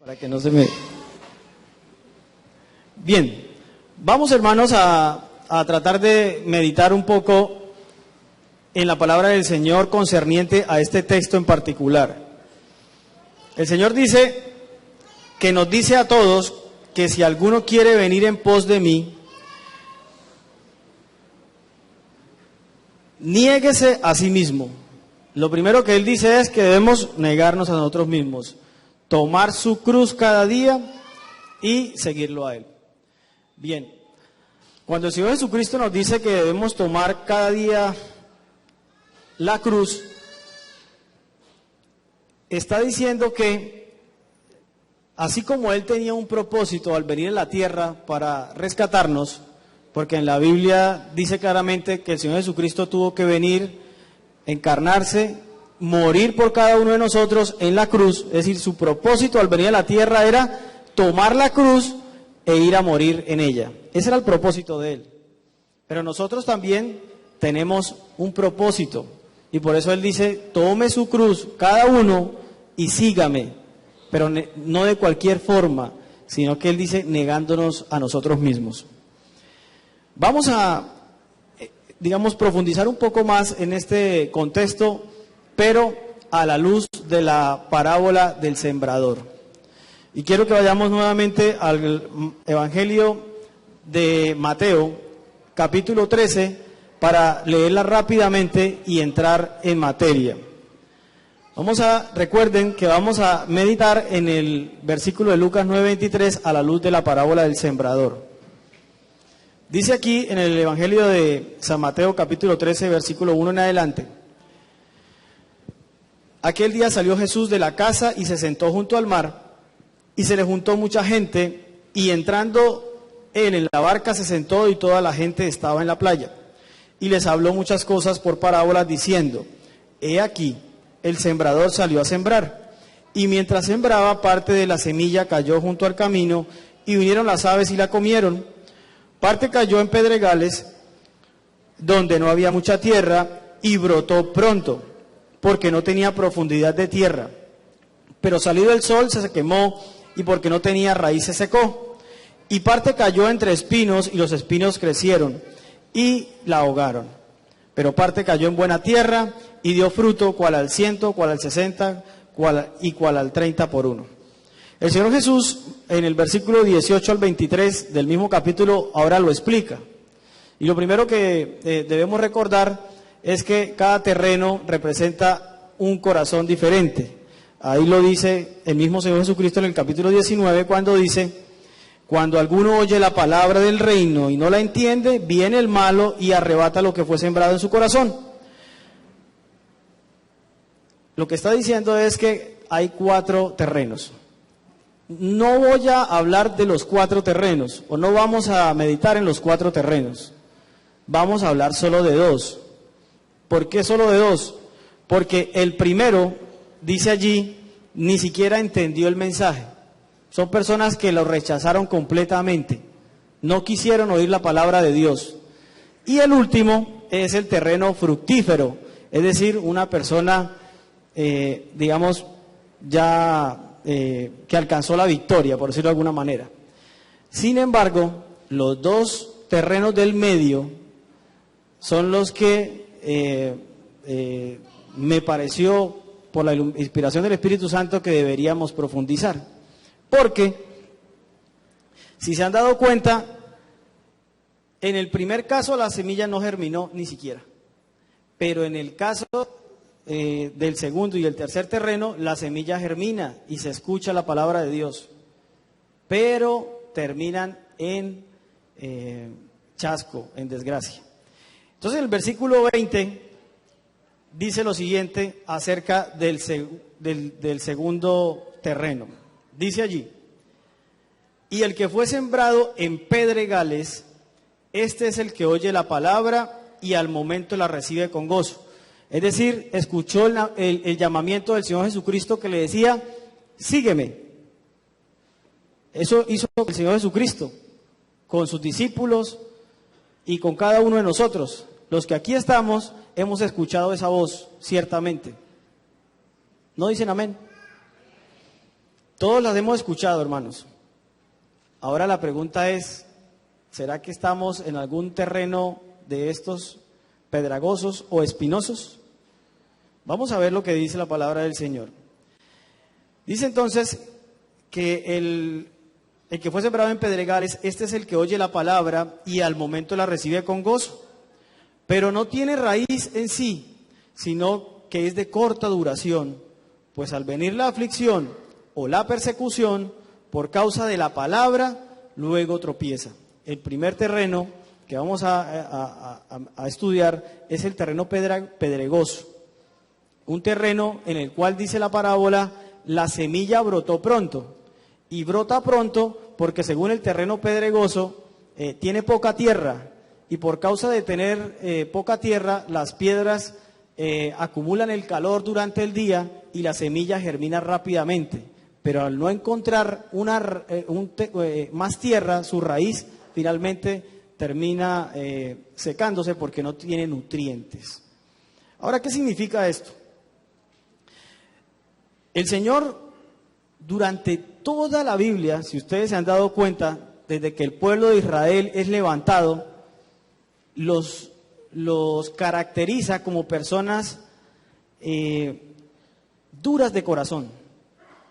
Para que no se me... Bien, vamos hermanos a tratar de meditar un poco en la palabra del Señor concerniente a este texto en particular. El Señor dice que nos dice a todos que si alguno quiere venir en pos de mí, niéguese a sí mismo. Lo primero que Él dice es que debemos negarnos a nosotros mismos, tomar su cruz cada día y seguirlo a Él. Bien, cuando el Señor Jesucristo nos dice que debemos tomar cada día la cruz, está diciendo que así como Él tenía un propósito al venir a la tierra para rescatarnos, porque en la Biblia dice claramente que el Señor Jesucristo tuvo que venir, encarnarse, morir por cada uno de nosotros en la cruz, es decir, su propósito al venir a la tierra era tomar la cruz e ir a morir en ella. Ese era el propósito de Él. Pero nosotros también tenemos un propósito, y por eso Él dice, tome su cruz cada uno y sígame, pero no de cualquier forma, sino que Él dice negándonos a nosotros mismos. Vamos a, profundizar un poco más en este contexto, pero a la luz de la parábola del sembrador. Y quiero que vayamos nuevamente al Evangelio de Mateo, capítulo 13, para leerla rápidamente y entrar en materia. Recuerden que vamos a meditar en el versículo de Lucas 9:23 a la luz de la parábola del sembrador. Dice aquí en el Evangelio de San Mateo, capítulo 13, versículo 1 en adelante. Aquel día salió Jesús de la casa y se sentó junto al mar, y se le juntó mucha gente, y entrando él en la barca se sentó, y toda la gente estaba en la playa. Y les habló muchas cosas por parábolas, diciendo, he aquí, el sembrador salió a sembrar, y mientras sembraba, parte de la semilla cayó junto al camino, y vinieron las aves y la comieron. Parte cayó en pedregales, donde no había mucha tierra, y brotó pronto, porque no tenía profundidad de tierra. Pero salido el sol se quemó, y porque no tenía raíz se secó. Y parte cayó entre espinos, y los espinos crecieron, y la ahogaron. Pero parte cayó en buena tierra, y dio fruto, cual al 100, cual al 60, cual al 30 por uno. El Señor Jesús, en el versículo 18 al 23 del mismo capítulo, ahora lo explica. Y lo primero que debemos recordar es que cada terreno representa un corazón diferente. Ahí lo dice el mismo Señor Jesucristo en el capítulo 19, cuando dice, cuando alguno oye la palabra del reino y no la entiende, viene el malo y arrebata lo que fue sembrado en su corazón. Lo que está diciendo es que hay 4 terrenos. No voy a hablar de los 4 terrenos, o no vamos a meditar en los 4 terrenos. Vamos a hablar solo de 2. ¿Por qué solo de 2? Porque el primero, dice allí, ni siquiera entendió el mensaje. Son personas que lo rechazaron completamente. No quisieron oír la palabra de Dios. Y el último es el terreno fructífero, es decir, una persona, que alcanzó la victoria, por decirlo de alguna manera. Sin embargo, los 2 terrenos del medio son los que me pareció, por la inspiración del Espíritu Santo, que deberíamos profundizar. Porque, si se han dado cuenta, en el primer caso la semilla no germinó ni siquiera. Pero en el caso del segundo y el tercer terreno, la semilla germina y se escucha la palabra de Dios, pero terminan en chasco, en desgracia. Entonces el versículo 20 dice lo siguiente acerca del segundo terreno. Dice allí, y el que fue sembrado en pedregales, este es el que oye la palabra y al momento la recibe con gozo. Es decir, escuchó el llamamiento del Señor Jesucristo que le decía, sígueme. Eso hizo el Señor Jesucristo con sus discípulos y con cada uno de nosotros. Los que aquí estamos hemos escuchado esa voz, ciertamente. ¿No dicen amén? Todos las hemos escuchado, hermanos. Ahora la pregunta es, ¿será que estamos en algún terreno de estos pedregosos o espinosos? Vamos a ver lo que dice la palabra del Señor. Dice entonces que el que fue sembrado en pedregales, este es el que oye la palabra y al momento la recibe con gozo, pero no tiene raíz en sí, sino que es de corta duración, pues al venir la aflicción o la persecución por causa de la palabra, luego tropieza. El primer terreno que vamos a estudiar es el terreno pedregoso, un terreno en el cual dice la parábola, la semilla brotó pronto, y brota pronto porque según el terreno pedregoso tiene poca tierra, y por causa de tener poca tierra, las piedras acumulan el calor durante el día y la semilla germina rápidamente, pero al no encontrar más tierra, su raíz finalmente termina secándose porque no tiene nutrientes. Ahora, ¿qué significa esto? El Señor, durante toda la Biblia, si ustedes se han dado cuenta, desde que el pueblo de Israel es levantado, los caracteriza como personas duras de corazón.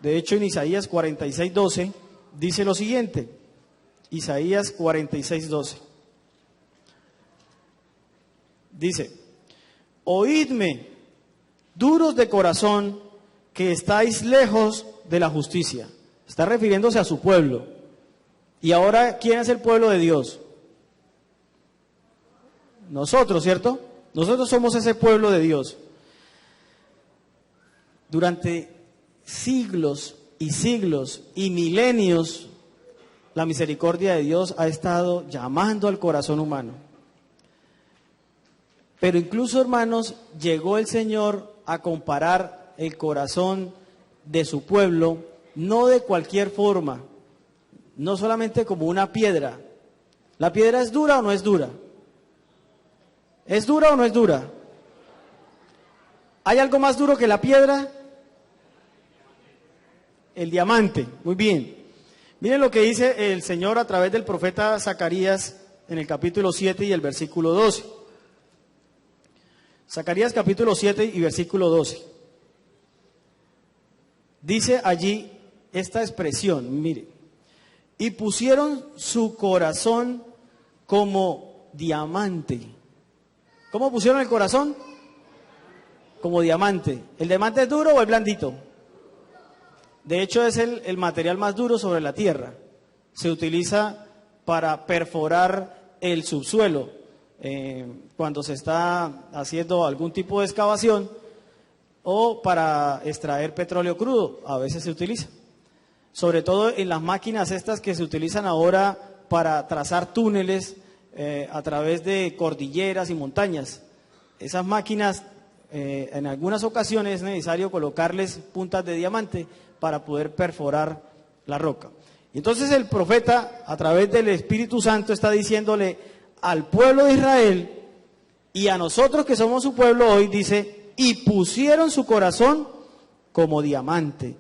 De hecho, en Isaías 46:12 dice lo siguiente, Isaías 46:12. Dice, oídme, duros de corazón, que estáis lejos de la justicia. Está refiriéndose a su pueblo. Y ahora, ¿quién es el pueblo de Dios? Nosotros, ¿cierto? Nosotros somos ese pueblo de Dios. Durante siglos y milenios, la misericordia de Dios ha estado llamando al corazón humano. Pero incluso, hermanos, llegó el Señor a comparar el corazón de su pueblo, no de cualquier forma, no solamente como una piedra. ¿La piedra es dura o no es dura? ¿Es dura o no es dura? ¿Hay algo más duro que la piedra? El diamante, muy bien. Miren lo que dice el Señor a través del profeta Zacarías en el capítulo 7 y el versículo 12. Zacarías capítulo 7 y versículo 12. Dice allí esta expresión, mire, y pusieron su corazón como diamante. ¿Cómo pusieron el corazón? Como diamante. ¿El diamante es duro o es blandito? De hecho, es el material más duro sobre la tierra. Se utiliza para perforar el subsuelo. Cuando se está haciendo algún tipo de excavación o para extraer petróleo crudo, a veces se utiliza. Sobre todo en las máquinas estas que se utilizan ahora para trazar túneles a través de cordilleras y montañas. Esas máquinas, en algunas ocasiones es necesario colocarles puntas de diamante para poder perforar la roca. Y entonces el profeta, a través del Espíritu Santo, está diciéndole al pueblo de Israel y a nosotros que somos su pueblo hoy, dice, y pusieron su corazón como diamante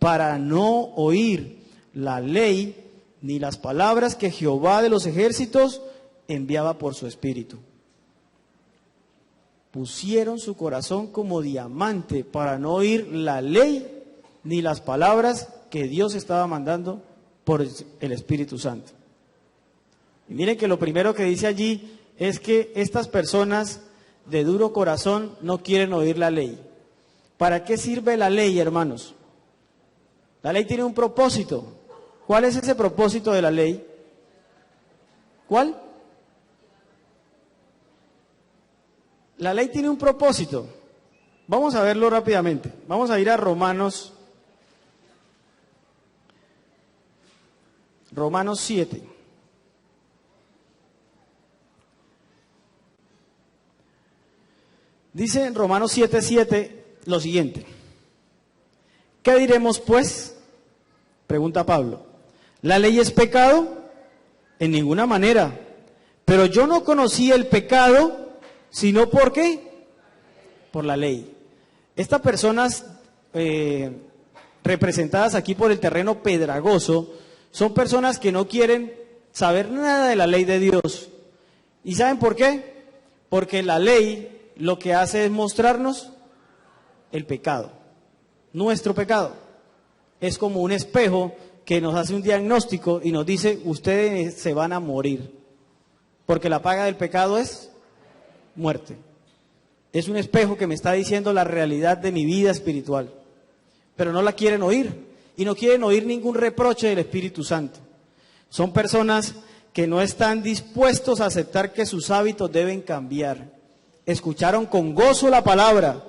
para no oír la ley ni las palabras que Jehová de los ejércitos enviaba por su Espíritu. Pusieron su corazón como diamante para no oír la ley ni las palabras que Dios estaba mandando por el Espíritu Santo. Y miren que lo primero que dice allí es que estas personas de duro corazón no quieren oír la ley. ¿Para qué sirve la ley, hermanos? La ley tiene un propósito. ¿Cuál es ese propósito de la ley? ¿Cuál? La ley tiene un propósito. Vamos a verlo rápidamente. Vamos a ir a Romanos 7. Dice en Romanos 7:7 lo siguiente. ¿Qué diremos pues? Pregunta Pablo. ¿La ley es pecado? En ninguna manera. Pero yo no conocí el pecado, sino ¿por qué? Por la ley. Estas personas representadas aquí por el terreno pedragoso, son personas que no quieren saber nada de la ley de Dios. ¿Y saben por qué? Porque la ley lo que hace es mostrarnos el pecado, nuestro pecado. Es como un espejo que nos hace un diagnóstico y nos dice, ustedes se van a morir, porque la paga del pecado es muerte. Es un espejo que me está diciendo la realidad de mi vida espiritual, pero no la quieren oír, y no quieren oír ningún reproche del Espíritu Santo. Son personas que no están dispuestos a aceptar que sus hábitos deben cambiar. Escucharon con gozo la palabra,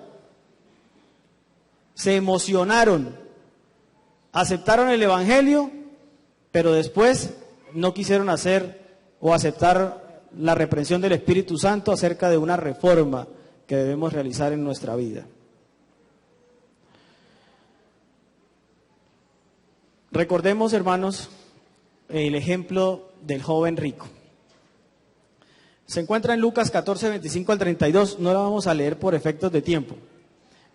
se emocionaron, aceptaron el Evangelio, pero después no quisieron hacer o aceptar la reprensión del Espíritu Santo acerca de una reforma que debemos realizar en nuestra vida. Recordemos, hermanos, el ejemplo del joven rico. Se encuentra en Lucas 14, 25 al 32, no la vamos a leer por efectos de tiempo.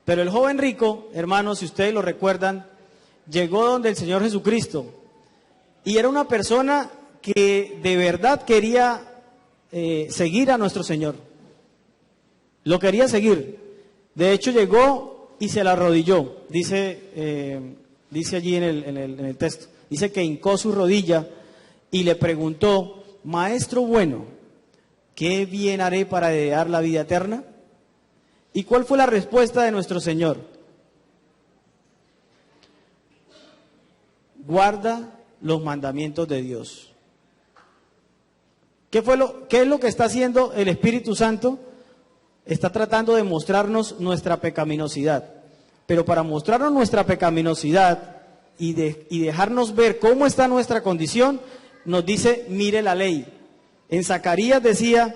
Pero el joven rico, hermanos, si ustedes lo recuerdan, llegó donde el Señor Jesucristo y era una persona que de verdad quería seguir a nuestro Señor. Lo quería seguir. De hecho llegó y se le arrodilló. Dice allí en el texto. Dice que hincó su rodilla y le preguntó: Maestro bueno, ¿qué bien haré para heredar la vida eterna? ¿Y cuál fue la respuesta de nuestro Señor? Guarda los mandamientos de Dios. ¿Qué es lo que está haciendo el Espíritu Santo? Está tratando de mostrarnos nuestra pecaminosidad. Pero para mostrarnos nuestra pecaminosidad y dejarnos ver cómo está nuestra condición, nos dice, mire la ley. En Zacarías decía,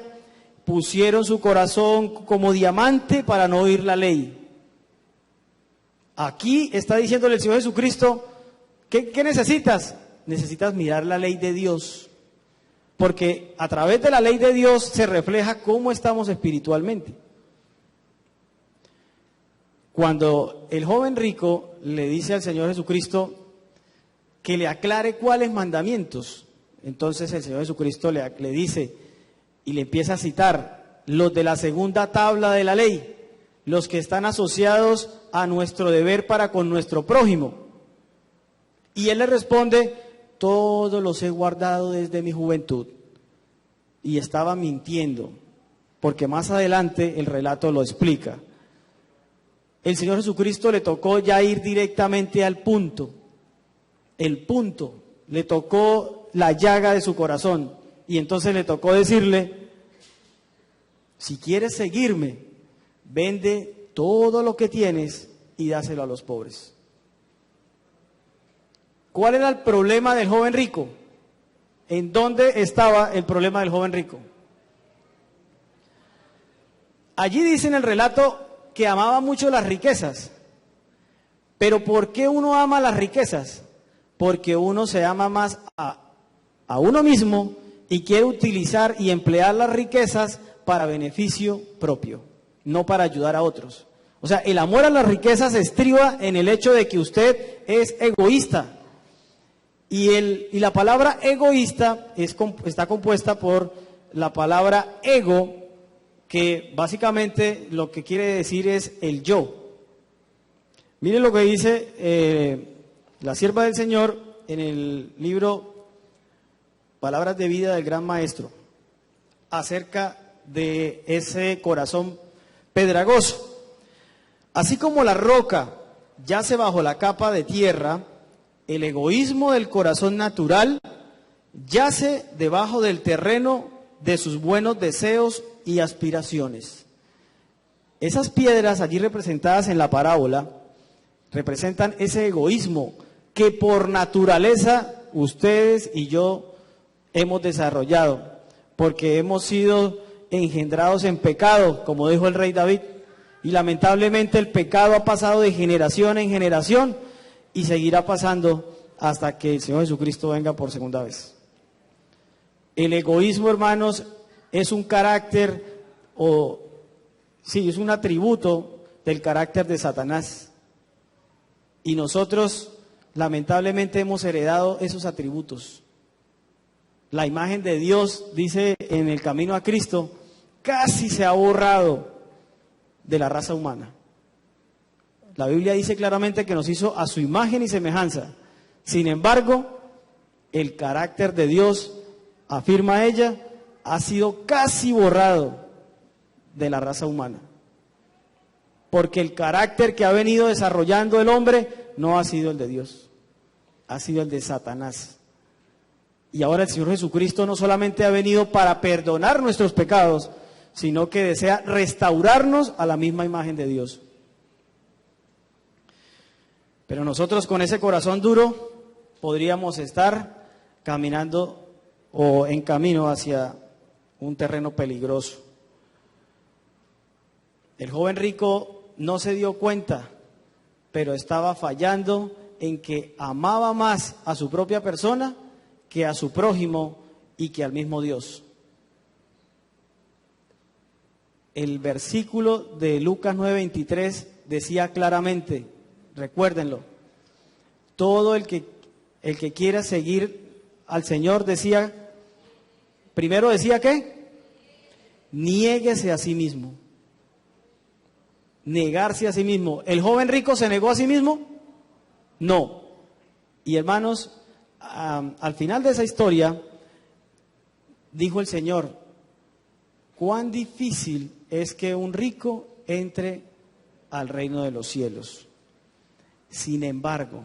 pusieron su corazón como diamante para no oír la ley. Aquí está diciéndole el Señor Jesucristo, ¿qué necesitas? Necesitas mirar la ley de Dios. Porque a través de la ley de Dios se refleja cómo estamos espiritualmente. Cuando el joven rico le dice al Señor Jesucristo que le aclare cuáles mandamientos, entonces el Señor Jesucristo le dice y le empieza a citar los de la segunda tabla de la ley, los que están asociados a nuestro deber para con nuestro prójimo. Y él le responde, todos los he guardado desde mi juventud. Y estaba mintiendo, porque más adelante el relato lo explica. El Señor Jesucristo le tocó ya ir directamente al punto. El punto, le tocó la llaga de su corazón. Y entonces le tocó decirle, si quieres seguirme, vende todo lo que tienes y dáselo a los pobres. ¿Cuál era el problema del joven rico? ¿En dónde estaba el problema del joven rico? Allí dice en el relato que amaba mucho las riquezas. Pero ¿por qué uno ama las riquezas? Porque uno se ama más a uno mismo y quiere utilizar y emplear las riquezas para beneficio propio, no para ayudar a otros. O sea, el amor a las riquezas estriba en el hecho de que usted es egoísta. Y la palabra egoísta está compuesta por la palabra ego, que básicamente lo que quiere decir es el yo. Miren lo que dice la sierva del Señor en el libro Palabras de Vida del Gran Maestro, acerca de ese corazón pedregoso. Así como la roca yace bajo la capa de tierra, el egoísmo del corazón natural yace debajo del terreno de sus buenos deseos y aspiraciones. Esas piedras allí representadas en la parábola representan ese egoísmo que por naturaleza ustedes y yo hemos desarrollado, porque hemos sido engendrados en pecado, como dijo el rey David, y lamentablemente el pecado ha pasado de generación en generación y seguirá pasando hasta que el Señor Jesucristo venga por segunda vez. El egoísmo, hermanos, es un carácter, es un atributo del carácter de Satanás. Y nosotros, lamentablemente, hemos heredado esos atributos. La imagen de Dios, dice en el camino a Cristo, casi se ha borrado de la raza humana. La Biblia dice claramente que nos hizo a su imagen y semejanza. Sin embargo, el carácter de Dios, afirma ella, ha sido casi borrado de la raza humana. Porque el carácter que ha venido desarrollando el hombre no ha sido el de Dios, ha sido el de Satanás. Y ahora el Señor Jesucristo no solamente ha venido para perdonar nuestros pecados, sino que desea restaurarnos a la misma imagen de Dios. Pero nosotros con ese corazón duro podríamos estar caminando o en camino hacia un terreno peligroso. El joven rico no se dio cuenta, pero estaba fallando en que amaba más a su propia persona que a su prójimo y que al mismo Dios. El versículo de Lucas 9:23 decía claramente, recuérdenlo, todo el que quiera seguir al Señor, decía, primero decía ¿qué? Niéguese a sí mismo. Negarse a sí mismo. ¿El joven rico se negó a sí mismo? No. Y hermanos, al final de esa historia, dijo el Señor, cuán difícil es que un rico entre al reino de los cielos. Sin embargo,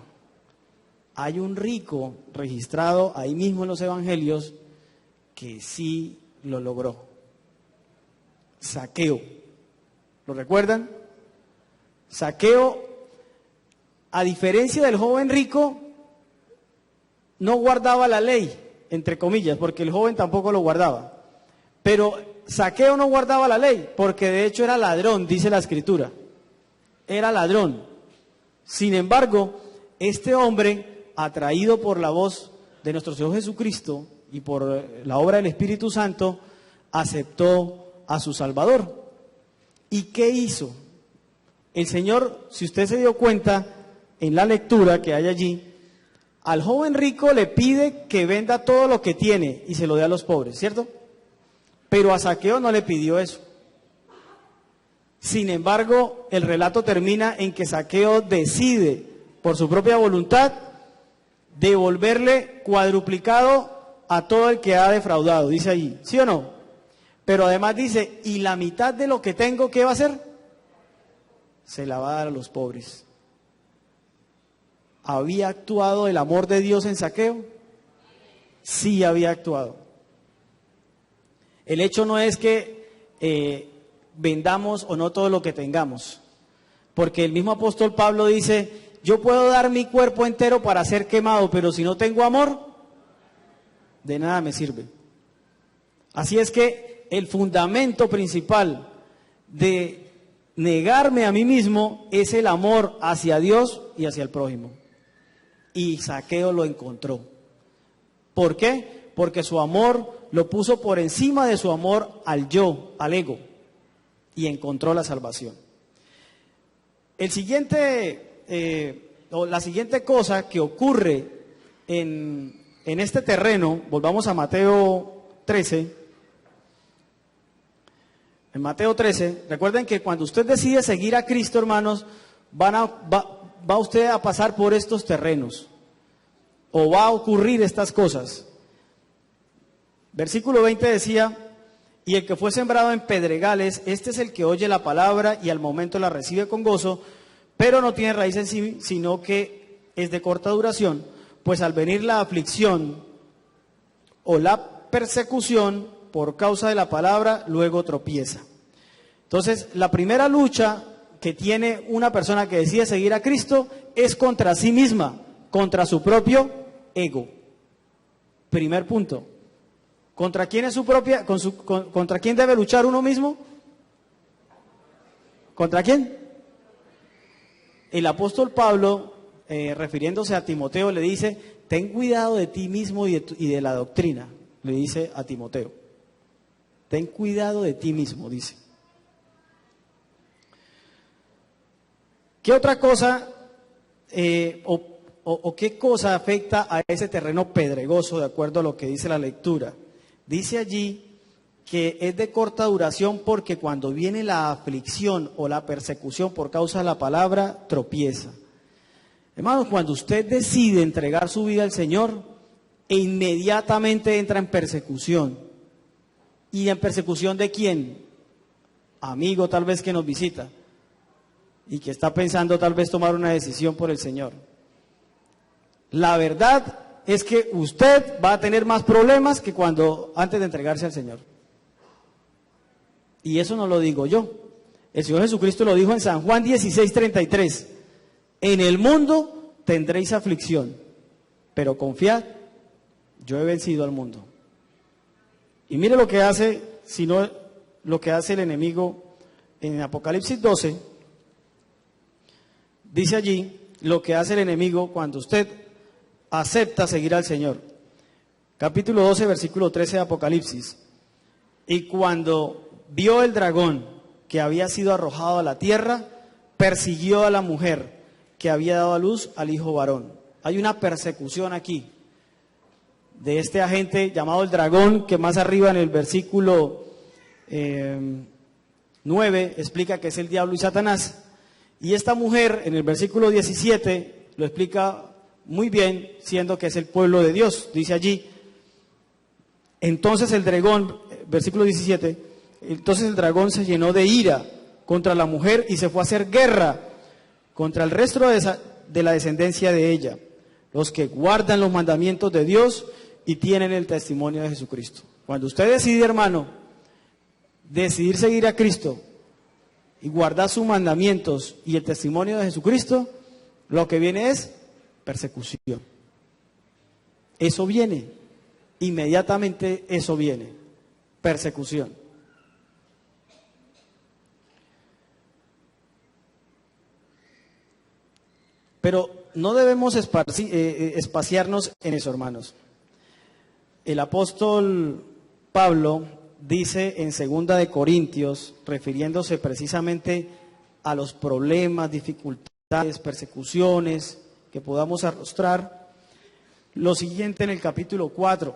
hay un rico registrado ahí mismo en los evangelios que sí lo logró. Zaqueo. ¿Lo recuerdan? Zaqueo, a diferencia del joven rico, no guardaba la ley, entre comillas, porque el joven tampoco lo guardaba. Pero Zaqueo no guardaba la ley, porque de hecho era ladrón, dice la Escritura. Era ladrón. Sin embargo, este hombre, atraído por la voz de nuestro Señor Jesucristo y por la obra del Espíritu Santo, aceptó a su Salvador. ¿Y qué hizo? El Señor, si usted se dio cuenta en la lectura que hay allí, al joven rico le pide que venda todo lo que tiene y se lo dé a los pobres, ¿cierto? Pero a Zaqueo no le pidió eso. Sin embargo, el relato termina en que Zaqueo decide, por su propia voluntad, devolverle cuadruplicado a todo el que ha defraudado, dice allí, ¿sí o no? Pero además dice, y la mitad de lo que tengo, ¿qué va a hacer? Se la va a dar a los pobres. ¿Había actuado el amor de Dios en Zaqueo? Sí había actuado. El hecho no es que vendamos o no todo lo que tengamos, porque el mismo apóstol Pablo dice, yo puedo dar mi cuerpo entero para ser quemado, pero si no tengo amor, de nada me sirve. Así es que el fundamento principal de negarme a mí mismo es el amor hacia Dios y hacia el prójimo. Y Zaqueo lo encontró. ¿Por qué? Porque su amor lo puso por encima de su amor al yo, al ego, y encontró la salvación. La siguiente cosa que ocurre en este terreno, volvamos a Mateo 13. En Mateo 13, recuerden que cuando usted decide seguir a Cristo, hermanos, va usted a pasar por estos terrenos, o va a ocurrir estas cosas. Versículo 20 decía, y el que fue sembrado en pedregales, este es el que oye la palabra y al momento la recibe con gozo, pero no tiene raíz en sí, sino que es de corta duración, pues al venir la aflicción o la persecución por causa de la palabra, luego tropieza. Entonces, la primera lucha que tiene una persona que decide seguir a Cristo es contra sí misma, contra su propio ego. Primer punto. ¿Contra quién es su propia? ¿Contra quién debe luchar uno mismo? ¿Contra quién? El apóstol Pablo, refiriéndose a Timoteo, le dice, ten cuidado de ti mismo y de la doctrina, le dice a Timoteo. Ten cuidado de ti mismo, dice. ¿Qué otra cosa o qué cosa afecta a ese terreno pedregoso de acuerdo a lo que dice la lectura. Dice allí que es de corta duración porque cuando viene la aflicción o la persecución por causa de la palabra, tropieza. Hermanos, cuando usted decide entregar su vida al Señor, inmediatamente entra en persecución. ¿Y en persecución de quién? Amigo tal vez que nos visita y que está pensando tal vez tomar una decisión por el Señor. La verdad es que usted va a tener más problemas que cuando antes de entregarse al Señor. Y eso no lo digo yo. El Señor Jesucristo lo dijo en San Juan 16:33. En el mundo tendréis aflicción, pero confiad, yo he vencido al mundo. Y mire lo que hace, sino lo que hace el enemigo en Apocalipsis 12. Dice allí lo que hace el enemigo cuando usted acepta seguir al Señor. Capítulo 12, versículo 13 de Apocalipsis. Y cuando vio el dragón que había sido arrojado a la tierra, persiguió a la mujer que había dado a luz al hijo varón. Hay una persecución aquí de este agente llamado el dragón, que más arriba en el versículo 9 explica que es el diablo y Satanás. Y esta mujer en el versículo 17 lo explica muy bien, siendo que es el pueblo de Dios. Dice allí, entonces el dragón, versículo 17, entonces el dragón se llenó de ira contra la mujer y se fue a hacer guerra contra el resto de la descendencia de ella, los que guardan los mandamientos de Dios y tienen el testimonio de Jesucristo. Cuando usted decide, hermano, decidir seguir a Cristo y guardar sus mandamientos y el testimonio de Jesucristo, lo que viene es persecución. Eso viene, inmediatamente eso viene, persecución. Pero no debemos espaciarnos en eso, hermanos. El apóstol Pablo dice en 2 de Corintios, refiriéndose precisamente a los problemas, dificultades, persecuciones que podamos arrostrar, lo siguiente en el capítulo 4.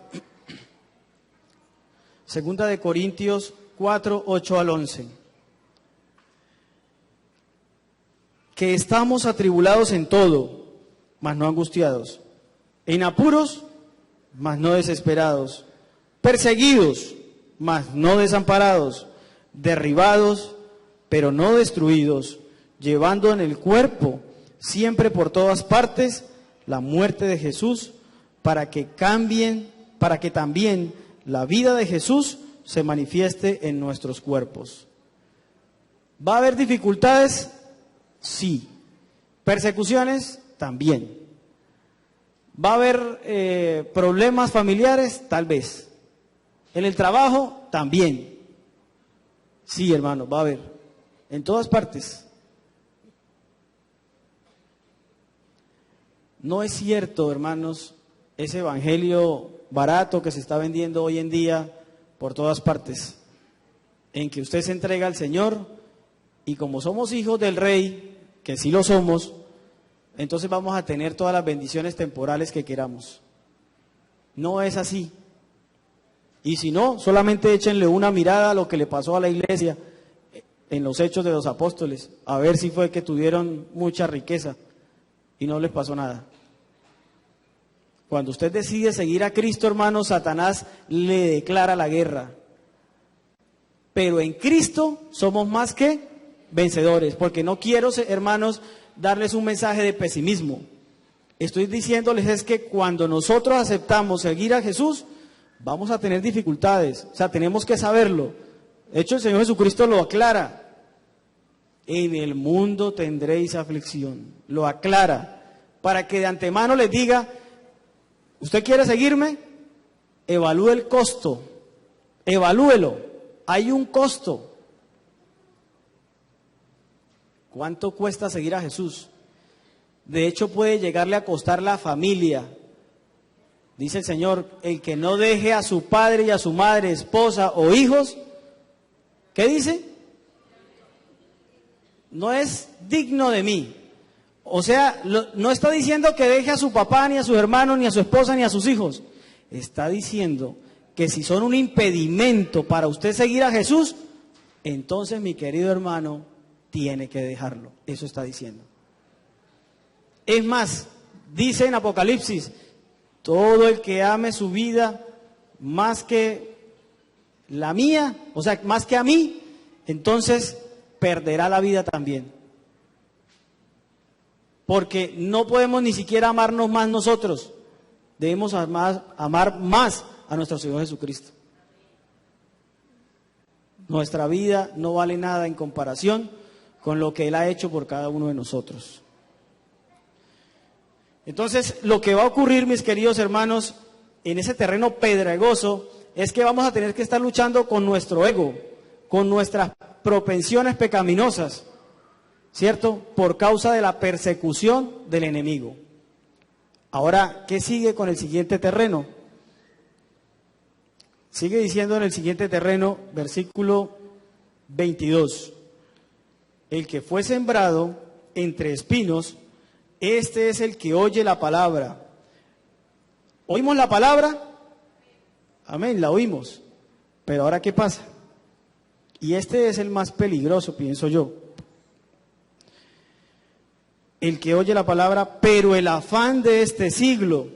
2 de Corintios 4, 8 al 11. Que estamos atribulados en todo, mas no angustiados, en apuros, mas no desesperados, perseguidos, mas no desamparados, derribados, pero no destruidos, llevando en el cuerpo, siempre por todas partes, la muerte de Jesús, para que también la vida de Jesús se manifieste en nuestros cuerpos. ¿Va a haber dificultades? Sí. ¿Persecuciones? También. ¿Va a haber problemas familiares? Tal vez. ¿En el trabajo? También. Sí, hermano, va a haber. En todas partes. No es cierto, hermanos, ese evangelio barato que se está vendiendo hoy en día por todas partes, en que usted se entrega al Señor y como somos hijos del Rey, que sí lo somos, entonces vamos a tener todas las bendiciones temporales que queramos. No es así. Y si no, solamente échenle una mirada a lo que le pasó a la iglesia en los Hechos de los Apóstoles, a ver si fue que tuvieron mucha riqueza y no les pasó nada. Cuando usted decide seguir a Cristo, hermano, Satanás le declara la guerra. Pero en Cristo somos más que vencedores, porque no quiero, hermanos, darles un mensaje de pesimismo. Estoy diciéndoles es que cuando nosotros aceptamos seguir a Jesús, vamos a tener dificultades, o sea, tenemos que saberlo. De hecho, el Señor Jesucristo lo aclara. En el mundo tendréis aflicción, lo aclara, para que de antemano les diga, ¿usted quiere seguirme? Evalúe el costo, evalúelo, hay un costo. ¿Cuánto cuesta seguir a Jesús? De hecho, puede llegarle a costar la familia. Dice el Señor, el que no deje a su padre y a su madre, esposa o hijos, ¿qué dice? No es digno de mí. O sea, no está diciendo que deje a su papá, ni a sus hermanos, ni a su esposa, ni a sus hijos. Está diciendo que si son un impedimento para usted seguir a Jesús, entonces, mi querido hermano, tiene que dejarlo. Eso está diciendo. Es más, dice en Apocalipsis, todo el que ame su vida más que la mía, o sea, más que a mí, entonces perderá la vida también. Porque no podemos ni siquiera amarnos más nosotros. Debemos amar más a nuestro Señor Jesucristo. Nuestra vida no vale nada en comparación con lo que Él ha hecho por cada uno de nosotros. Entonces, lo que va a ocurrir, mis queridos hermanos, en ese terreno pedregoso, es que vamos a tener que estar luchando con nuestro ego, con nuestras propensiones pecaminosas, ¿cierto? Por causa de la persecución del enemigo. Ahora, ¿qué sigue con el siguiente terreno? Sigue diciendo en el siguiente terreno, versículo 22. El que fue sembrado entre espinos, este es el que oye la palabra. ¿Oímos la palabra? Amén, la oímos. Pero ahora, ¿qué pasa? Y este es el más peligroso, pienso yo. El que oye la palabra, pero el afán de este siglo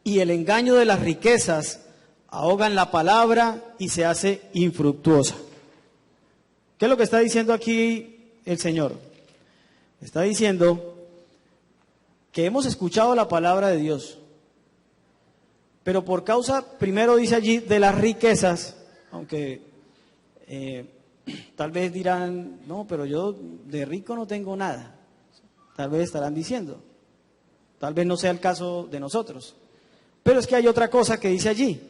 y el engaño de las riquezas ahogan la palabra y se hace infructuosa. ¿Qué es lo que está diciendo aquí el Señor? Está diciendo que hemos escuchado la palabra de Dios, pero por causa, primero dice allí, de las riquezas, aunque tal vez dirán, no, pero yo de rico no tengo nada. Tal vez estarán diciendo, tal vez no sea el caso de nosotros. Pero es que hay otra cosa que dice allí.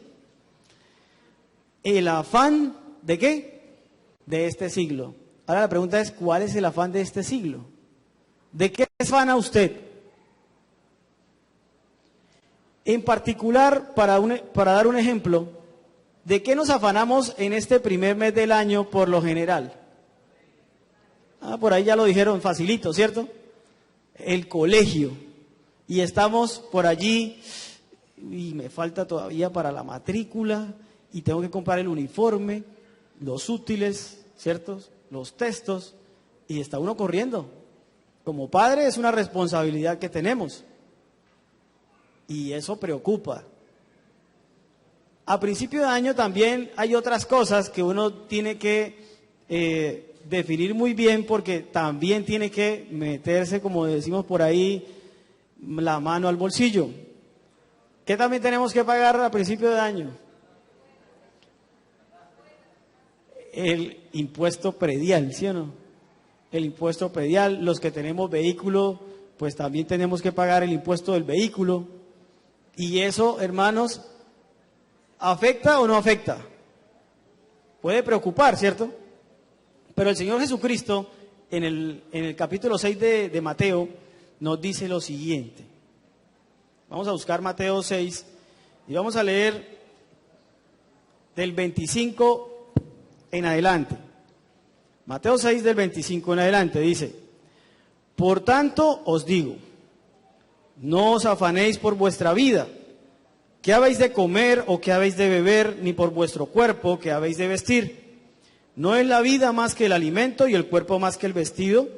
El afán ¿de qué? De este siglo. Ahora la pregunta es, ¿cuál es el afán de este siglo? ¿De qué se afana usted? En particular, para dar un ejemplo, ¿de qué nos afanamos en este primer mes del año por lo general? Por ahí ya lo dijeron facilito, ¿cierto? El colegio. Y estamos por allí, y me falta todavía para la matrícula, y tengo que comprar el uniforme, los útiles, ¿cierto? Los textos, y está uno corriendo. Como padre es una responsabilidad que tenemos. Y eso preocupa. A principio de año también hay otras cosas que uno tiene que definir muy bien, porque también tiene que meterse, como decimos por ahí, la mano al bolsillo. ¿Qué también tenemos que pagar a principio de año? El impuesto predial, ¿sí o no? El impuesto predial. Los que tenemos vehículo, pues también tenemos que pagar el impuesto del vehículo. Y eso, hermanos, ¿afecta o no afecta? Puede preocupar, ¿cierto? Pero el Señor Jesucristo, en el capítulo 6 de Mateo, nos dice lo siguiente. Vamos a buscar Mateo 6 y vamos a leer del 25 en adelante. Mateo 6 del 25 en adelante dice: por tanto os digo, no os afanéis por vuestra vida, qué habéis de comer o qué habéis de beber, ni por vuestro cuerpo, qué habéis de vestir. ¿No es la vida más que el alimento y el cuerpo más que el vestido?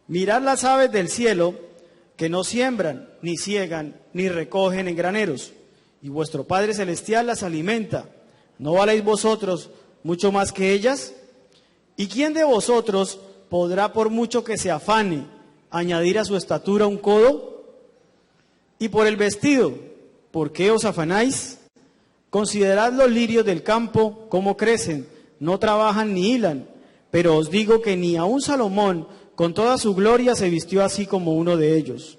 Mirad las aves del cielo, que no siembran, ni ciegan, ni recogen en graneros, y vuestro Padre Celestial las alimenta. ¿No valéis vosotros mucho más que ellas? ¿Y quién de vosotros podrá, por mucho que se afane, añadir a su estatura un codo? Y por el vestido, ¿por qué os afanáis? Considerad los lirios del campo, cómo crecen, no trabajan ni hilan, pero os digo que ni aun Salomón, con toda su gloria, se vistió así como uno de ellos.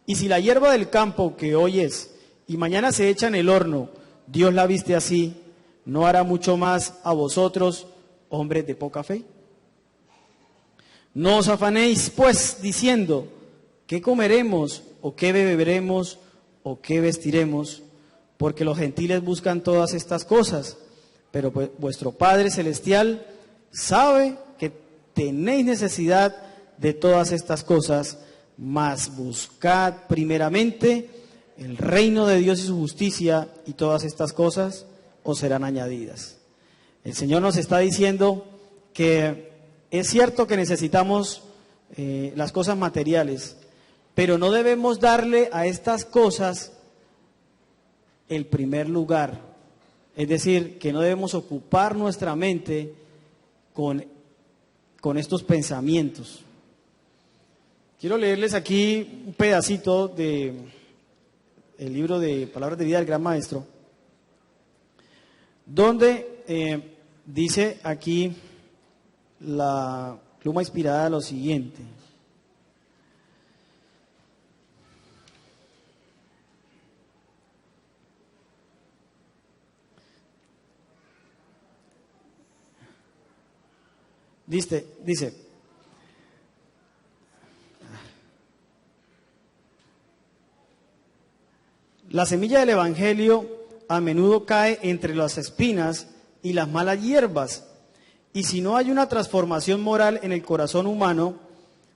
Y si la hierba del campo, que hoy es, y mañana se echa en el horno, Dios la viste así, ¿no hará mucho más a vosotros, hombres de poca fe? No os afanéis, pues, diciendo, ¿qué comeremos, o qué beberemos, o qué vestiremos? Porque los gentiles buscan todas estas cosas, pero pues, vuestro Padre Celestial sabe que tenéis necesidad de todas estas cosas, mas buscad primeramente el reino de Dios y su justicia, y todas estas cosas os serán añadidas. El Señor nos está diciendo que es cierto que necesitamos las cosas materiales, pero no debemos darle a estas cosas el primer lugar. Es decir, que no debemos ocupar nuestra mente con estos pensamientos. Quiero leerles aquí un pedacito del libro de Palabras de Vida del Gran Maestro, donde dice aquí la pluma inspirada lo siguiente. Dice, la semilla del Evangelio a menudo cae entre las espinas y las malas hierbas, y si no hay una transformación moral en el corazón humano,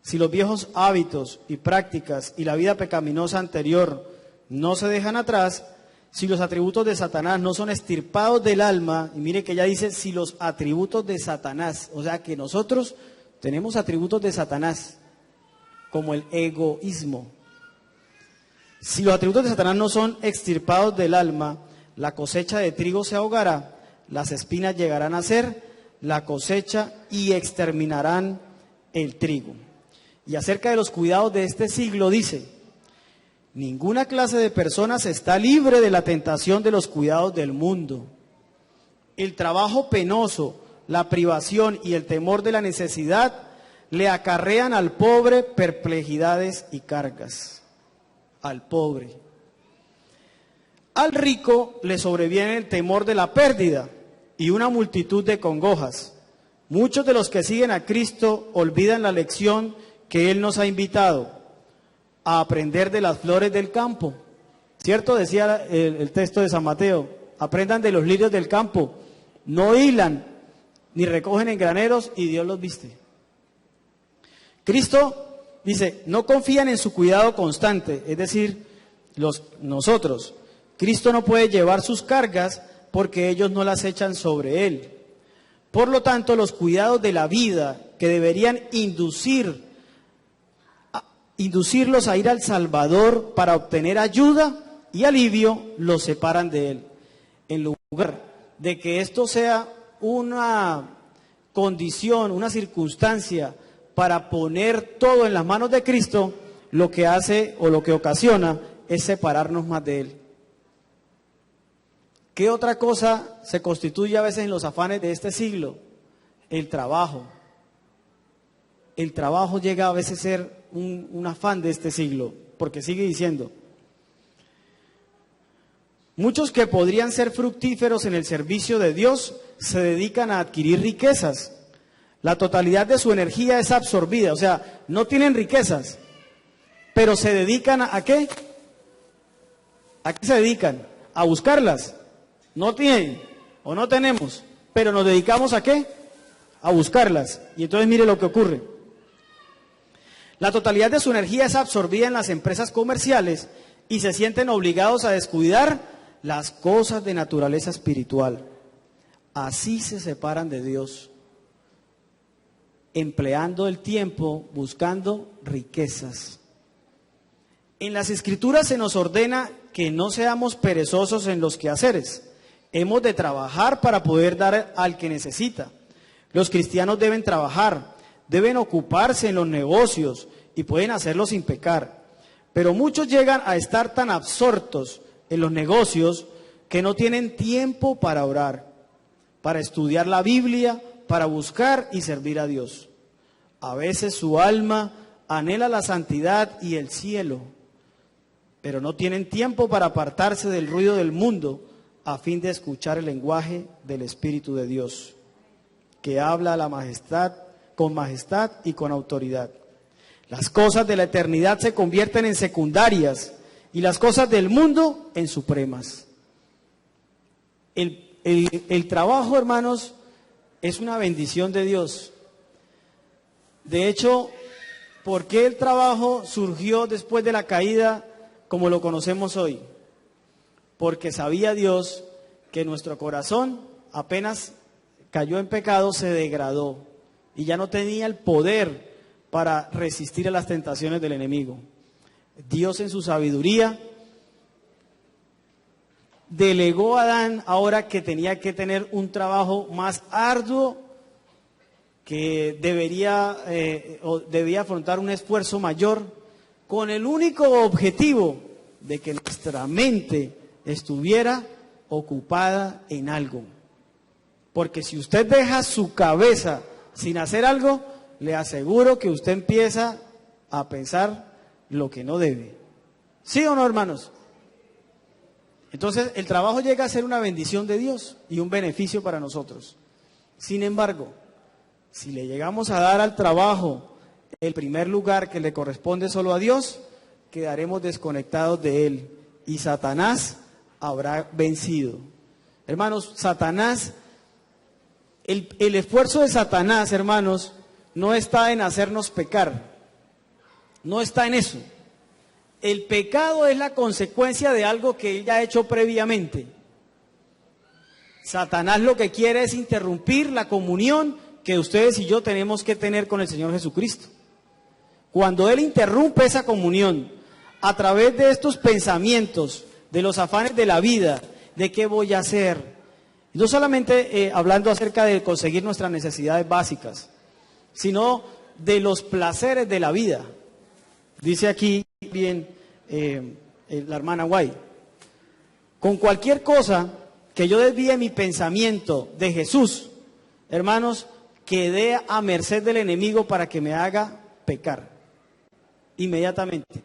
si los viejos hábitos y prácticas y la vida pecaminosa anterior no se dejan atrás, si los atributos de Satanás no son extirpados del alma, y mire que ella dice, si los atributos de Satanás, o sea que nosotros tenemos atributos de Satanás, como el egoísmo. Si los atributos de Satanás no son extirpados del alma, la cosecha de trigo se ahogará, las espinas llegarán a ser la cosecha y exterminarán el trigo. Y acerca de los cuidados de este siglo dice, ninguna clase de personas está libre de la tentación de los cuidados del mundo. El trabajo penoso, la privación y el temor de la necesidad le acarrean al pobre perplejidades y cargas. Al pobre. Al rico le sobreviene el temor de la pérdida y una multitud de congojas. Muchos de los que siguen a Cristo olvidan la lección que Él nos ha invitado a aprender de las flores del campo. ¿Cierto? Decía el texto de San Mateo, aprendan de los lirios del campo, no hilan ni recogen en graneros y Dios los viste. Cristo dice, no confían en su cuidado constante, es decir, nosotros. Cristo no puede llevar sus cargas porque ellos no las echan sobre Él. Por lo tanto, los cuidados de la vida que deberían inducirlos a ir al Salvador para obtener ayuda y alivio, los separan de Él. En lugar de que esto sea una condición, una circunstancia para poner todo en las manos de Cristo, lo que hace o lo que ocasiona es separarnos más de Él. ¿Qué otra cosa se constituye a veces en los afanes de este siglo? El trabajo. El trabajo llega a veces a ser un afán de este siglo, porque sigue diciendo, muchos que podrían ser fructíferos en el servicio de Dios se dedican a adquirir riquezas. La totalidad de su energía es absorbida, o sea, no tienen riquezas, pero se dedican ¿a qué? ¿A qué se dedican? A buscarlas. No tienen o no tenemos, pero nos dedicamos ¿a qué? A buscarlas. Y entonces mire lo que ocurre. La totalidad de su energía es absorbida en las empresas comerciales y se sienten obligados a descuidar las cosas de naturaleza espiritual. Así se separan de Dios, empleando el tiempo buscando riquezas. En las Escrituras se nos ordena que no seamos perezosos en los quehaceres. Hemos de trabajar para poder dar al que necesita. Los cristianos deben trabajar, deben ocuparse en los negocios y pueden hacerlo sin pecar. Pero muchos llegan a estar tan absortos en los negocios que no tienen tiempo para orar, para estudiar la Biblia, para buscar y servir a Dios. A veces su alma anhela la santidad y el cielo, pero no tienen tiempo para apartarse del ruido del mundo a fin de escuchar el lenguaje del Espíritu de Dios, que habla a la majestad y con autoridad. Las cosas de la eternidad se convierten en secundarias y las cosas del mundo en supremas. El trabajo, hermanos, es una bendición de Dios. De hecho, ¿Por qué el trabajo surgió después de la caída como lo conocemos hoy? Porque sabía Dios que nuestro corazón apenas cayó en pecado, se degradó y ya no tenía el poder para resistir a las tentaciones del enemigo. Dios en su sabiduría delegó a Adán ahora que tenía que tener un trabajo más arduo, que debía afrontar un esfuerzo mayor, con el único objetivo de que nuestra mente estuviera ocupada en algo. Porque si usted deja su cabeza sin hacer algo, le aseguro que usted empieza a pensar lo que no debe. ¿Sí o no, hermanos? Entonces, el trabajo llega a ser una bendición de Dios y un beneficio para nosotros. Sin embargo, si le llegamos a dar al trabajo el primer lugar que le corresponde solo a Dios, quedaremos desconectados de Él y Satanás habrá vencido. Hermanos, Satanás, el esfuerzo de Satanás, hermanos, no está en hacernos pecar, no está en eso. El pecado es la consecuencia de algo que él ya ha hecho previamente. Satanás lo que quiere es interrumpir la comunión que ustedes y yo tenemos que tener con el Señor Jesucristo. Cuando él interrumpe esa comunión a través de estos pensamientos, de los afanes de la vida, de qué voy a hacer, no solamente hablando acerca de conseguir nuestras necesidades básicas, sino de los placeres de la vida. Dice aquí bien la hermana Guay, con cualquier cosa que yo desvíe mi pensamiento de Jesús, hermanos, quedé a merced del enemigo para que me haga pecar inmediatamente.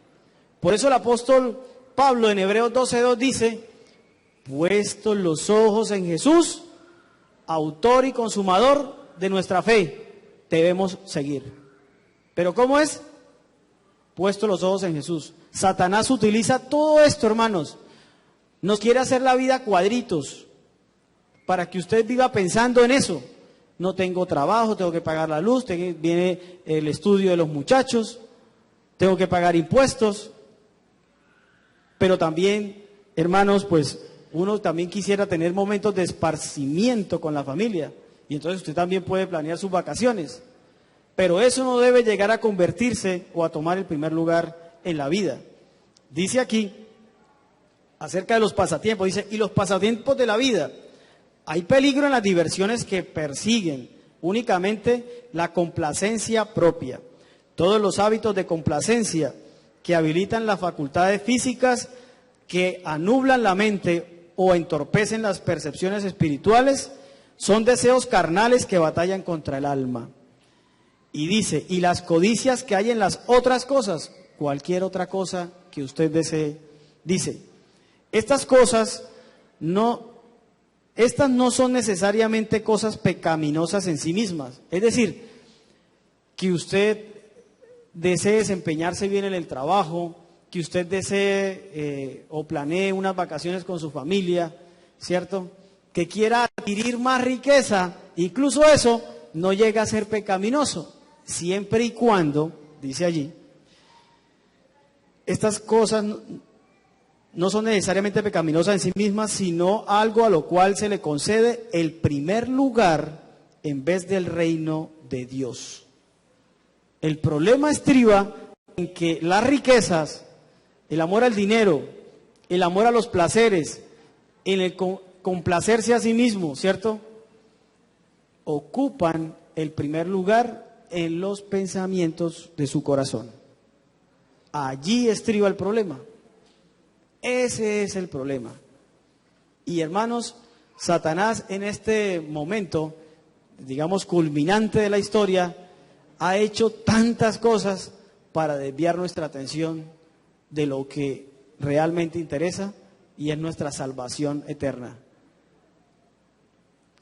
Por eso el apóstol Pablo en Hebreos 12:2 dice: puestos los ojos en Jesús, autor y consumador de nuestra fe, debemos seguir. ¿Pero cómo es? Puestos los ojos en Jesús. Satanás utiliza todo esto, hermanos. Nos quiere hacer la vida cuadritos para que usted viva pensando en eso. No tengo trabajo, tengo que pagar la luz, viene el estudio de los muchachos, tengo que pagar impuestos. Pero también, hermanos, pues uno también quisiera tener momentos de esparcimiento con la familia. Y entonces usted también puede planear sus vacaciones. Pero eso no debe llegar a convertirse o a tomar el primer lugar en la vida. Dice aquí, acerca de los pasatiempos, dice, y los pasatiempos de la vida. Hay peligro en las diversiones que persiguen únicamente la complacencia propia. Todos los hábitos de complacencia que habilitan las facultades físicas, que anublan la mente o entorpecen las percepciones espirituales, son deseos carnales que batallan contra el alma. Y dice, y las codicias que hay en las otras cosas, cualquier otra cosa que usted desee. Dice, estas no son necesariamente cosas pecaminosas en sí mismas. Es decir, que usted desee desempeñarse bien en el trabajo, que usted desee o planee unas vacaciones con su familia, ¿cierto? Que quiera adquirir más riqueza, incluso eso no llega a ser pecaminoso, siempre y cuando, dice allí, estas cosas no son necesariamente pecaminosas en sí mismas, sino algo a lo cual se le concede el primer lugar en vez del reino de Dios. El problema estriba en que las riquezas, el amor al dinero, el amor a los placeres, en el complacerse a sí mismo, ¿cierto?, ocupan el primer lugar en los pensamientos de su corazón. Allí estriba el problema. Ese es el problema. Y hermanos, Satanás en este momento, digamos, culminante de la historia, ha hecho tantas cosas para desviar nuestra atención de lo que realmente interesa, y es nuestra salvación eterna.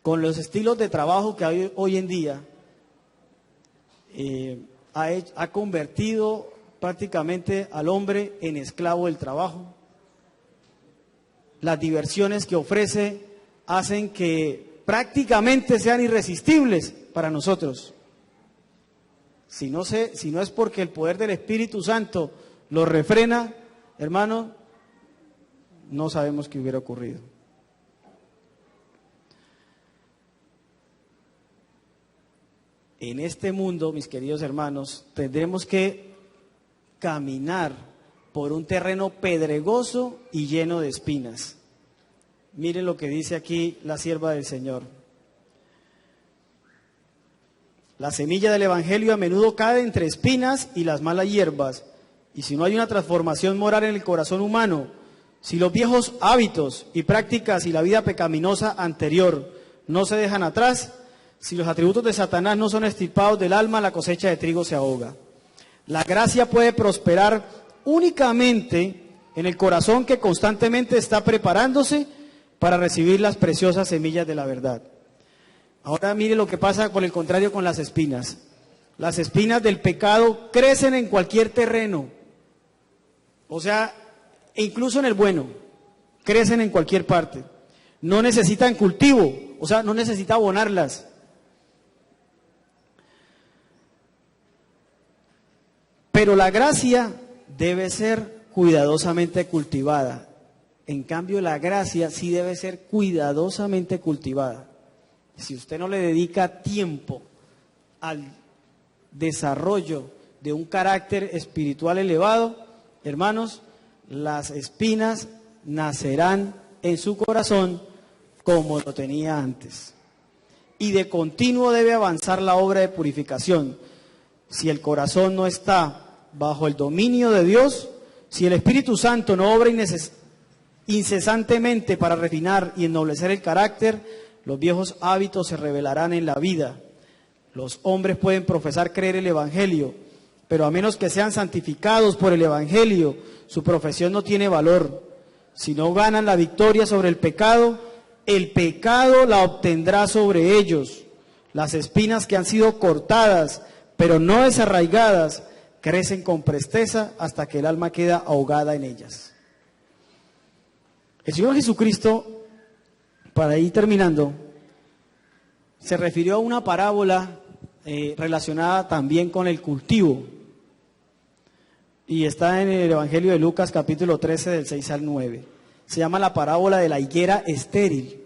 Con los estilos de trabajo que hay hoy en día, ha convertido prácticamente al hombre en esclavo del trabajo. Las diversiones que ofrece hacen que prácticamente sean irresistibles para nosotros. Si no es porque el poder del Espíritu Santo lo refrena, hermano, no sabemos qué hubiera ocurrido. En este mundo, mis queridos hermanos, tendremos que caminar por un terreno pedregoso y lleno de espinas. Miren lo que dice aquí la sierva del Señor. La semilla del Evangelio a menudo cae entre espinas y las malas hierbas. Y si no hay una transformación moral en el corazón humano, si los viejos hábitos y prácticas y la vida pecaminosa anterior no se dejan atrás, si los atributos de Satanás no son extirpados del alma, la cosecha de trigo se ahoga. La gracia puede prosperar únicamente en el corazón que constantemente está preparándose para recibir las preciosas semillas de la verdad. Ahora mire lo que pasa por el contrario con las espinas. Las espinas del pecado crecen en cualquier terreno. O sea, incluso en el bueno, crecen en cualquier parte. No necesitan cultivo, o sea, no necesita abonarlas. Pero la gracia debe ser cuidadosamente cultivada. En cambio, la gracia sí debe ser cuidadosamente cultivada. Si usted no le dedica tiempo al desarrollo de un carácter espiritual elevado, hermanos, las espinas nacerán en su corazón como lo tenía antes. Y de continuo debe avanzar la obra de purificación. Si el corazón no está bajo el dominio de Dios, si el Espíritu Santo no obra incesantemente para refinar y ennoblecer el carácter, los viejos hábitos se revelarán en la vida. Los hombres pueden profesar creer el Evangelio, pero a menos que sean santificados por el Evangelio, su profesión no tiene valor. Si no ganan la victoria sobre el pecado la obtendrá sobre ellos. Las espinas que han sido cortadas, pero no desarraigadas, crecen con presteza hasta que el alma queda ahogada en ellas. El Señor Jesucristo, para ir terminando, se refirió a una parábola relacionada también con el cultivo. Y está en el Evangelio de Lucas, capítulo 13, del 6 al 9. Se llama la parábola de la higuera estéril.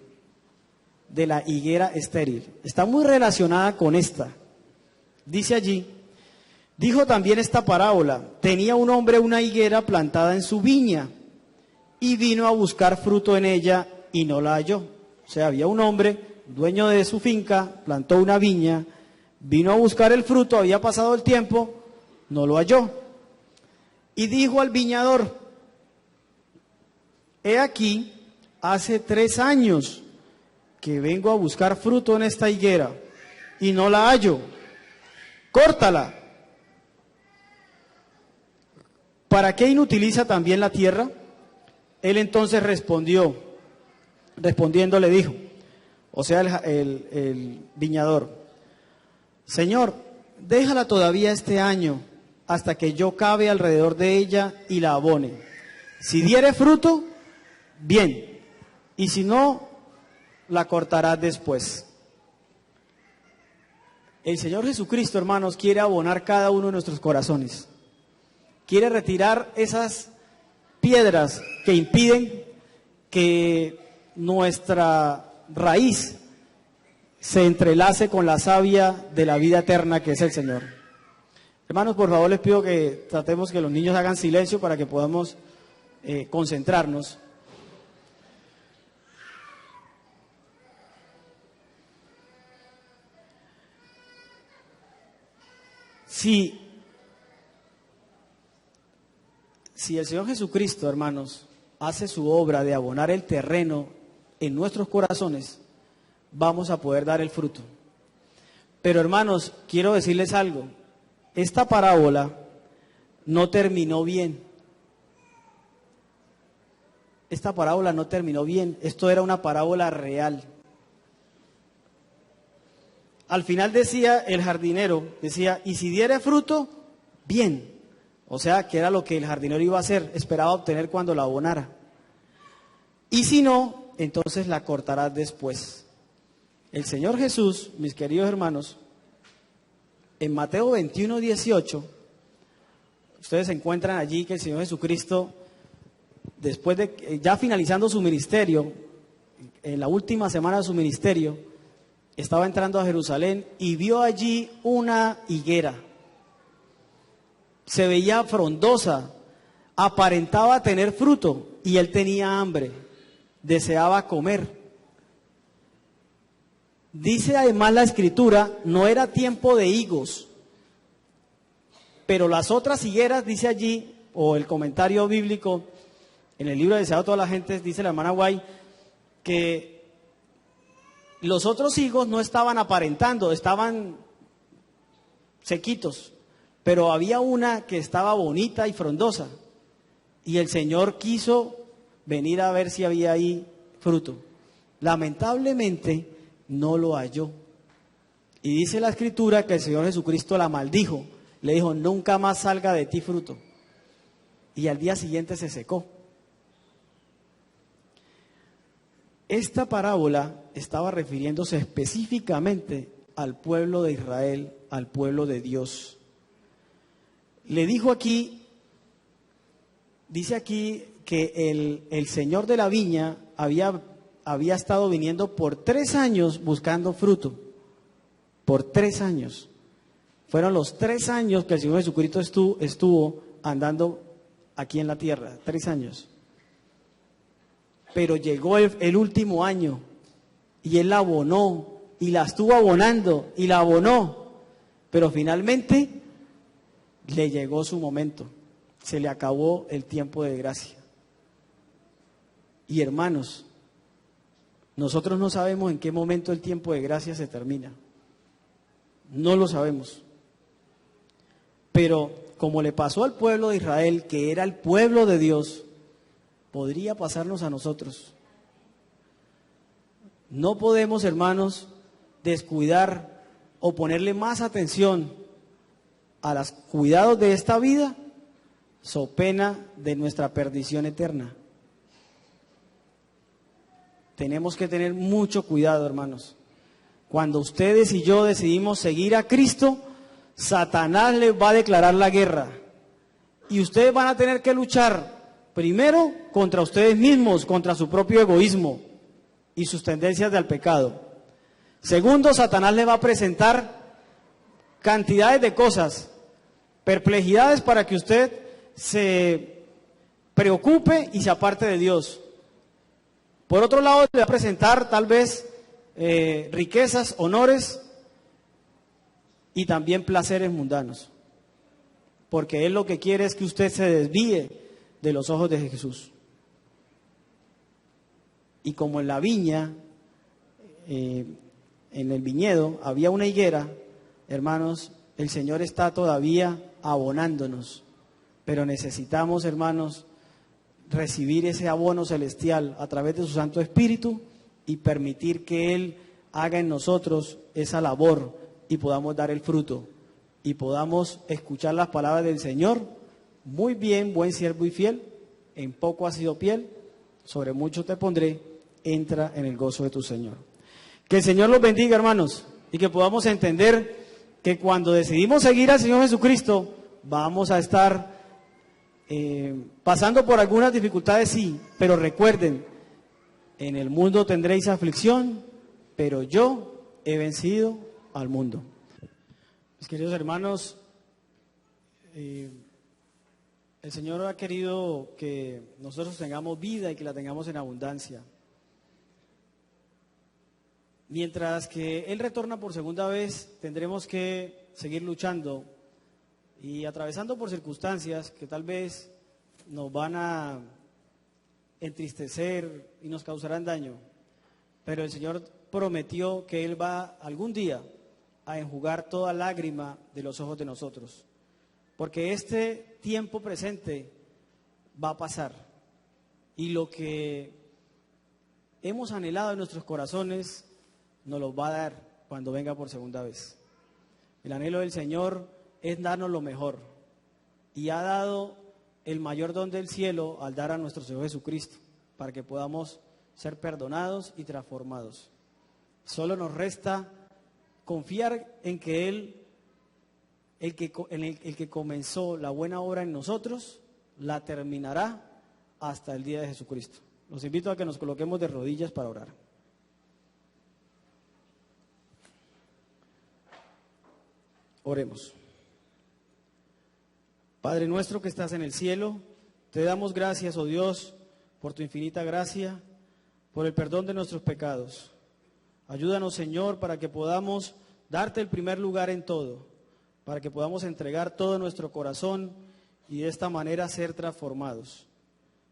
De la higuera estéril. Está muy relacionada con esta. Dice allí: dijo también esta parábola: tenía un hombre una higuera plantada en su viña, y vino a buscar fruto en ella, y no la halló. O sea, había un hombre, dueño de su finca, plantó una viña, vino a buscar el fruto, había pasado el tiempo, no lo halló. Y dijo al viñador: he aquí, hace 3 años que vengo a buscar fruto en esta higuera, y no la hallo. Córtala. ¿Para qué inutiliza también la tierra? Él entonces respondiendo le dijo, o sea, el viñador: Señor, déjala todavía este año, hasta que yo cabe alrededor de ella y la abone. Si diere fruto, bien, y si no, la cortarás después. El Señor Jesucristo, hermanos, quiere abonar cada uno de nuestros corazones. Quiere retirar esas piedras que impiden que nuestra raíz se entrelace con la savia de la vida eterna que es el Señor. Hermanos, por favor les pido que tratemos que los niños hagan silencio para que podamos concentrarnos. Si el Señor Jesucristo, hermanos, hace su obra de abonar el terreno en nuestros corazones, vamos a poder dar el fruto. Pero, hermanos, quiero decirles algo. Esta parábola no terminó bien. Esta parábola no terminó bien. Esto era una parábola real. Al final decía el jardinero, decía: y si diere fruto, bien. O sea, que era lo que el jardinero iba a hacer, esperaba obtener cuando la abonara. Y si no, entonces la cortarás después. El Señor Jesús, mis queridos hermanos, En Mateo 21, 18, ustedes se encuentran allí que el Señor Jesucristo, después de ya finalizando su ministerio, en la última semana de su ministerio, estaba entrando a Jerusalén y vio allí una higuera. Se veía frondosa, aparentaba tener fruto y él tenía hambre, deseaba comer. Dice además la Escritura, no era tiempo de higos, pero las otras higueras, dice allí, o el comentario bíblico, en el libro de Deseado a toda la gente, dice la hermana Guay, que los otros higos no estaban aparentando, estaban sequitos, pero había una que estaba bonita y frondosa, y el Señor quiso venir a ver si había ahí fruto. Lamentablemente no lo halló. Y dice la Escritura que el Señor Jesucristo la maldijo. Le dijo, nunca más salga de ti fruto. Y al día siguiente se secó. Esta parábola estaba refiriéndose específicamente al pueblo de Israel, al pueblo de Dios. Le dijo aquí, dice aquí que el señor de la viña había estado viniendo por 3 años buscando fruto. Por 3 años. Fueron los 3 años que el Señor Jesucristo estuvo andando aquí en la tierra. 3 años. Pero llegó el último año y él la abonó y la estuvo abonando y la abonó. Pero finalmente le llegó su momento. Se le acabó el tiempo de gracia. Y hermanos, nosotros no sabemos en qué momento el tiempo de gracia se termina. No lo sabemos. Pero como le pasó al pueblo de Israel, que era el pueblo de Dios, podría pasarnos a nosotros. No podemos, hermanos, descuidar o ponerle más atención a los cuidados de esta vida, so pena de nuestra perdición eterna. Tenemos que tener mucho cuidado, hermanos. Cuando ustedes y yo decidimos seguir a Cristo, Satanás les va a declarar la guerra. Y ustedes van a tener que luchar primero contra ustedes mismos, contra su propio egoísmo y sus tendencias al pecado. Segundo, Satanás les va a presentar cantidades de cosas, perplejidades para que usted se preocupe y se aparte de Dios. Por otro lado, le va a presentar tal vez riquezas, honores y también placeres mundanos. Porque Él lo que quiere es que usted se desvíe de los ojos de Jesús. Y como en la viña, en el viñedo, había una higuera, hermanos, el Señor está todavía abonándonos. Pero necesitamos, hermanos, recibir ese abono celestial a través de su Santo Espíritu y permitir que Él haga en nosotros esa labor y podamos dar el fruto y podamos escuchar las palabras del Señor. Muy bien, buen siervo y fiel, en poco has sido fiel, sobre mucho te pondré, entra en el gozo de tu Señor. Que el Señor los bendiga, hermanos, y que podamos entender que cuando decidimos seguir al Señor Jesucristo, vamos a estar pasando por algunas dificultades, sí, pero recuerden, en el mundo tendréis aflicción, pero yo he vencido al mundo. Mis queridos hermanos, el Señor ha querido que nosotros tengamos vida y que la tengamos en abundancia. Mientras que Él retorna por segunda vez, tendremos que seguir luchando y atravesando por circunstancias que tal vez nos van a entristecer y nos causarán daño. Pero el Señor prometió que Él va algún día a enjugar toda lágrima de los ojos de nosotros. Porque este tiempo presente va a pasar. Y lo que hemos anhelado en nuestros corazones nos lo va a dar cuando venga por segunda vez. El anhelo del Señor es darnos lo mejor. Y ha dado el mayor don del cielo al dar a nuestro Señor Jesucristo, para que podamos ser perdonados y transformados. Solo nos resta confiar en que Él el que comenzó la buena obra en nosotros, la terminará hasta el día de Jesucristo. Los invito a que nos coloquemos de rodillas para orar. Oremos. Padre nuestro que estás en el cielo, te damos gracias, oh Dios, por tu infinita gracia, por el perdón de nuestros pecados. Ayúdanos, Señor, para que podamos darte el primer lugar en todo, para que podamos entregar todo nuestro corazón y de esta manera ser transformados.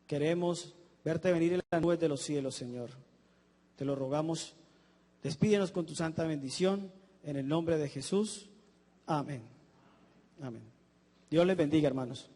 Queremos verte venir en las nubes de los cielos, Señor. Te lo rogamos. Despídenos con tu santa bendición, en el nombre de Jesús. Amén. Amén. Dios les bendiga, hermanos.